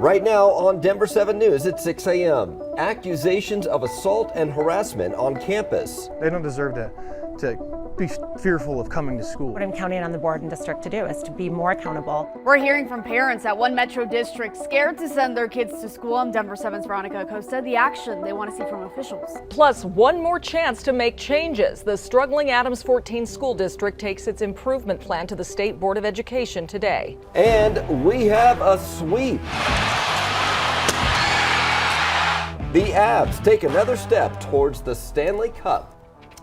Right now on Denver 7 News at 6 a.m. Accusations of assault and harassment on campus. They don't deserve to be fearful of coming to school. What I'm counting on the board and district to do is to be more accountable. We're hearing from parents at one metro district scared to send their kids to school. I'm Denver 7's Veronica Acosta. The action they want to see from officials. Plus, one more chance to make changes. The struggling Adams 14 school district takes its improvement plan to the State Board of Education today. And we have a sweep. The Avs take another step towards the Stanley Cup.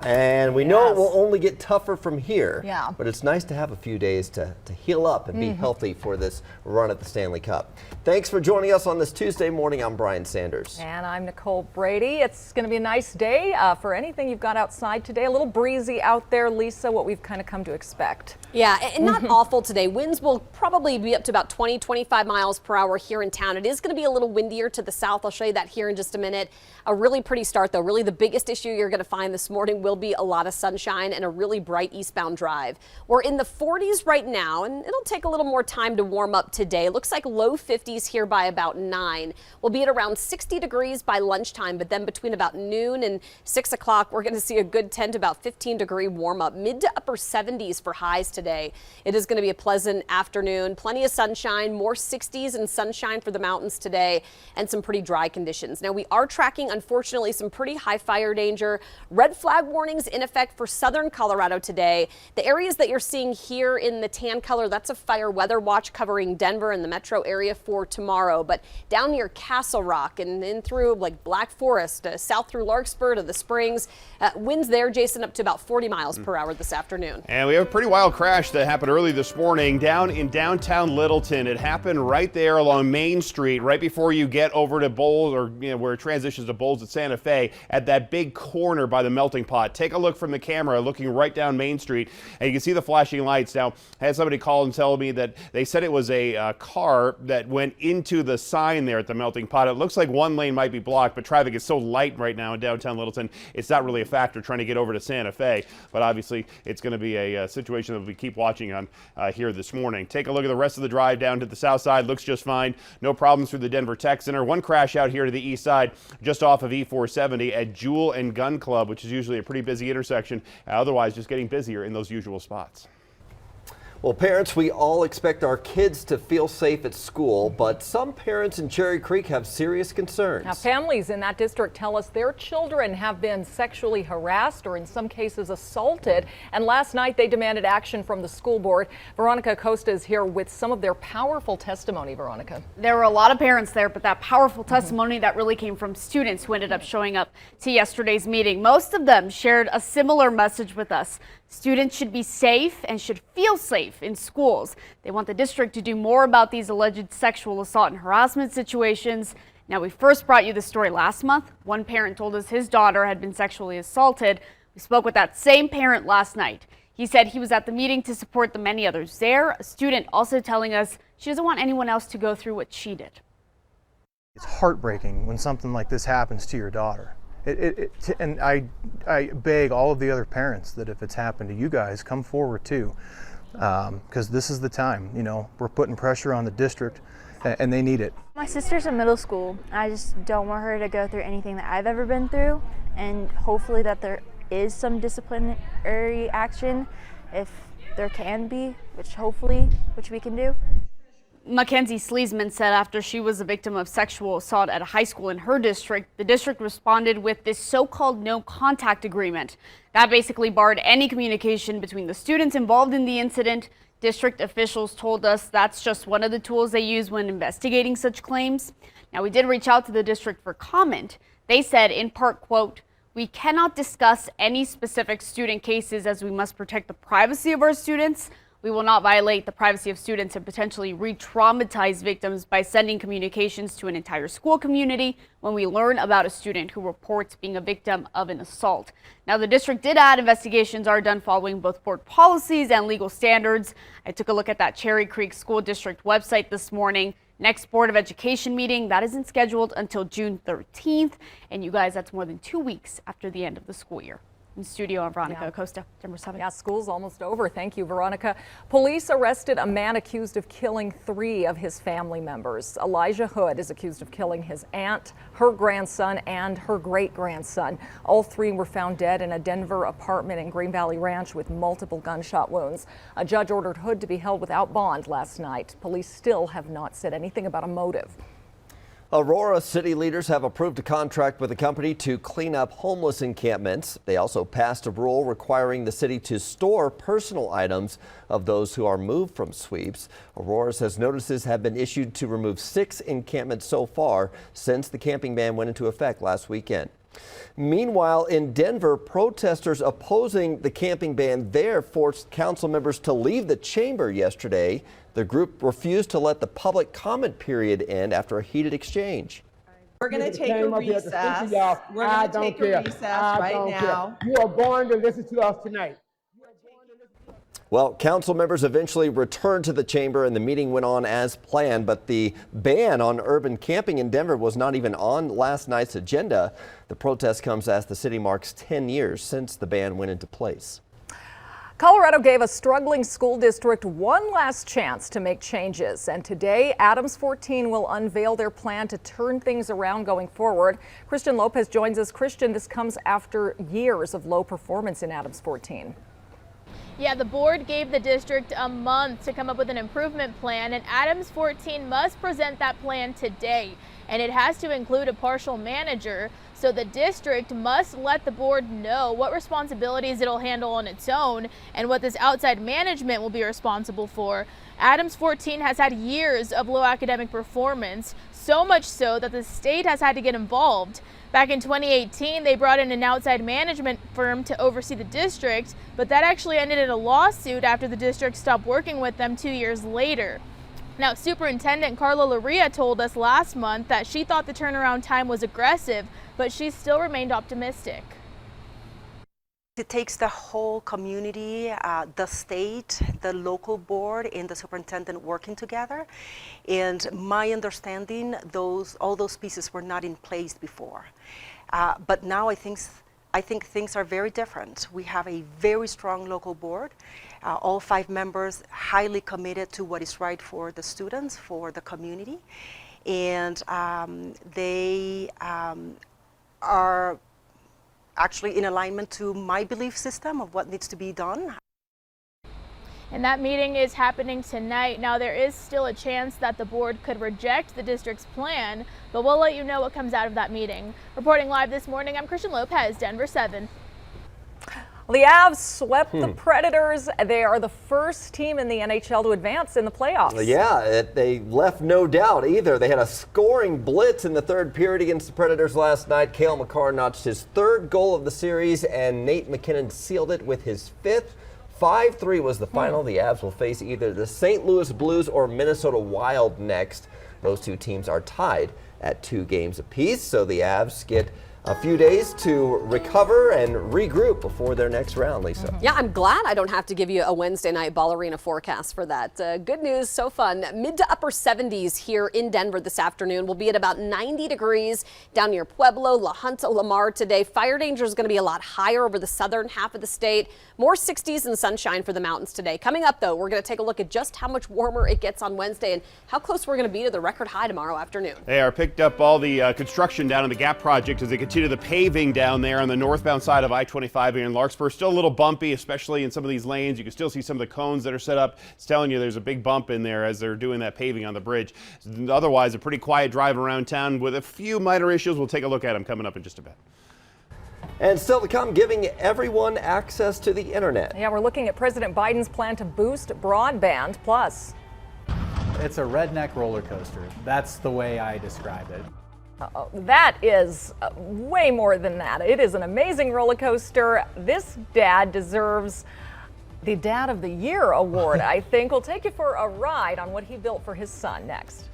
And we know it will only get tougher from here. Yeah. But it's nice to have a few days to heal up and be healthy for this run at the Stanley Cup. Thanks for joining us on this Tuesday morning. I'm Brian Sanders. And I'm Nicole Brady. It's going to be a nice day for anything you've got outside today. A little breezy out there, Lisa, what we've kind of come to expect. Yeah, and not awful today. Winds will probably be up to about 20, 25 miles per hour here in town. It is going to be a little windier to the south. I'll show you that here in just a minute. A really pretty start, though. Really the biggest issue you're going to find this morning will be a lot of sunshine and a really bright eastbound drive. We're in the 40s right now, and it'll take a little more time to warm up today. Looks like low 50s here by about 9. We'll be at around 60 degrees by lunchtime, but then between about noon and 6 o'clock, we're going to see a good 10 to about 15-degree warm up, mid to upper 70s for highs today. It is going to be a pleasant afternoon, plenty of sunshine, more 60s and sunshine for the mountains today, and some pretty dry conditions. Now, we are tracking, unfortunately, some pretty high fire danger. Red flag warnings in effect for southern Colorado today. The areas that you're seeing here in the tan color, that's a fire weather watch covering Denver and the metro area for tomorrow. But down near Castle Rock and in through like Black Forest, south through Larkspur to the Springs, winds there, Jason, up to about 40 miles per hour this afternoon. And we have a pretty wild crash that happened early this morning down in downtown Littleton. It happened right there along Main Street, right before you get over to Bowles, or where it transitions to Bowles at Santa Fe, at that big corner by the melting pot. Take a look from the camera looking right down Main Street, and you can see the flashing lights. Now, I had somebody call and tell me that they said it was a car that went into the sign there at the melting pot. It looks like one lane might be blocked, but traffic is so light right now in downtown Littleton, it's not really a factor trying to get over to Santa Fe. But obviously, it's going to be a situation that we keep watching on here this morning. Take a look at the rest of the drive down to the south side. Looks just fine. No problems through the Denver Tech Center. One crash out here to the east side, just off of E470 at Jewel and Gun Club, which is usually a pretty busy intersection. Otherwise, just getting busier in those usual spots. Well, parents, we all expect our kids to feel safe at school, but some parents in Cherry Creek have serious concerns. Now, families in that district tell us their children have been sexually harassed or in some cases assaulted. And last night they demanded action from the school board. Veronica Acosta is here with some of their powerful testimony, Veronica. There were a lot of parents there, but that powerful testimony that really came from students who ended up showing up to yesterday's meeting. Most of them shared a similar message with us. Students should be safe and should feel safe in schools. They want the district to do more about these alleged sexual assault and harassment situations. Now, we first brought you this story last month. One parent told us his daughter had been sexually assaulted. We spoke with that same parent last night. He said he was at the meeting to support the many others there. A student also telling us she doesn't want anyone else to go through what she did. It's heartbreaking when something like this happens to your daughter. And I beg all of the other parents that if it's happened to you guys, come forward too, because this is the time. You know, we're putting pressure on the district, and they need it. My sister's in middle school. I just don't want her to go through anything that I've ever been through, and hopefully that there is some disciplinary action, if there can be, which we can do. Mackenzie Sleesman said after she was a victim of sexual assault at a high school in her district, the district responded with this so-called no contact agreement. That basically barred any communication between the students involved in the incident. District officials told us that's just one of the tools they use when investigating such claims. Now, we did reach out to the district for comment. They said in part, quote, "We cannot discuss any specific student cases as we must protect the privacy of our students. We will not violate the privacy of students and potentially re-traumatize victims by sending communications to an entire school community when we learn about a student who reports being a victim of an assault." Now, the district did add investigations are done following both board policies and legal standards. I took a look at that Cherry Creek School District website this morning. Next Board of Education meeting, that isn't scheduled until June 13th. And you guys, that's more than 2 weeks after the end of the school year. In studio, I'm Veronica Acosta, Denver 7. Yeah, school's almost over. Thank you, Veronica. Police arrested a man accused of killing 3 of his family members. Elijah Hood is accused of killing his aunt, her grandson, and her great-grandson. All 3 were found dead in a Denver apartment in Green Valley Ranch with multiple gunshot wounds. A judge ordered Hood to be held without bond last night. Police still have not said anything about a motive. Aurora city leaders have approved a contract with a company to clean up homeless encampments. They also passed a rule requiring the city to store personal items of those who are moved from sweeps. Aurora says notices have been issued to remove 6 encampments so far since the camping ban went into effect last weekend. Meanwhile, in Denver, protesters opposing the camping ban there forced council members to leave the chamber yesterday. The group refused to let the public comment period end after a heated exchange. We're going to take a recess. We're going to take a recess right now. You are going to listen to us tonight. Well, council members eventually returned to the chamber and the meeting went on as planned, but the ban on urban camping in Denver was not even on last night's agenda. The protest comes as the city marks 10 years since the ban went into place. Colorado gave a struggling school district one last chance to make changes, and today Adams 14 will unveil their plan to turn things around going forward. Christian Lopez joins us. Christian, this comes after years of low performance in Adams 14. Yeah, the board gave the district a month to come up with an improvement plan, and Adams 14 must present that plan today. And it has to include a partial manager, so the district must let the board know what responsibilities it'll handle on its own and what this outside management will be responsible for. Adams 14 has had years of low academic performance, so much so that the state has had to get involved. Back in 2018, they brought in an outside management firm to oversee the district, but that actually ended in a lawsuit after the district stopped working with them 2 years later. Now, Superintendent Carla Loria told us last month that she thought the turnaround time was aggressive, but she still remained optimistic. It takes the whole community, the state, the local board, and the superintendent working together. And my understanding, all those pieces were not in place before. But now I think things are very different. We have a very strong local board. All 5 members highly committed to what is right for the students, for the community. And they are actually in alignment to my belief system of what needs to be done. And that meeting is happening tonight. Now, there is still a chance that the board could reject the district's plan, but we'll let you know what comes out of that meeting. Reporting live this morning, I'm Christian Lopez, Denver 7. The Avs swept the Predators. They are the first team in the NHL to advance in the playoffs. Yeah, they left no doubt either. They had a scoring blitz in the third period against the Predators last night. Cale Makar notched his 3rd goal of the series, and Nate McKinnon sealed it with his 5th. 5-3 was the final. The Avs will face either the St. Louis Blues or Minnesota Wild next. Those 2 teams are tied at 2 games apiece, so the Avs get a few days to recover and regroup before their next round, Lisa. Yeah, I'm glad I don't have to give you a Wednesday night Ball Arena forecast for that. Good news, so fun. Mid to upper 70s here in Denver this afternoon. We'll be at about 90 degrees down near Pueblo, La Junta, Lamar today. Fire danger is going to be a lot higher over the southern half of the state. More 60s and sunshine for the mountains today. Coming up, though, we're going to take a look at just how much warmer it gets on Wednesday and how close we're going to be to the record high tomorrow afternoon. They are picked up all the construction down in the Gap project as they continue the paving down there on the northbound side of I-25 here in Larkspur. Still a little bumpy, especially in some of these lanes. You can still see some of the cones that are set up. It's telling you there's a big bump in there as they're doing that paving on the bridge. Otherwise, a pretty quiet drive around town with a few minor issues. We'll take a look at them coming up in just a bit. And still to come, giving everyone access to the internet. Yeah, we're looking at President Biden's plan to boost broadband. Plus, it's a redneck roller coaster. That's the way I describe it. That is way more than that. It is an amazing roller coaster. This dad deserves the Dad of the Year award, I think. We'll take you for a ride on what he built for his son next.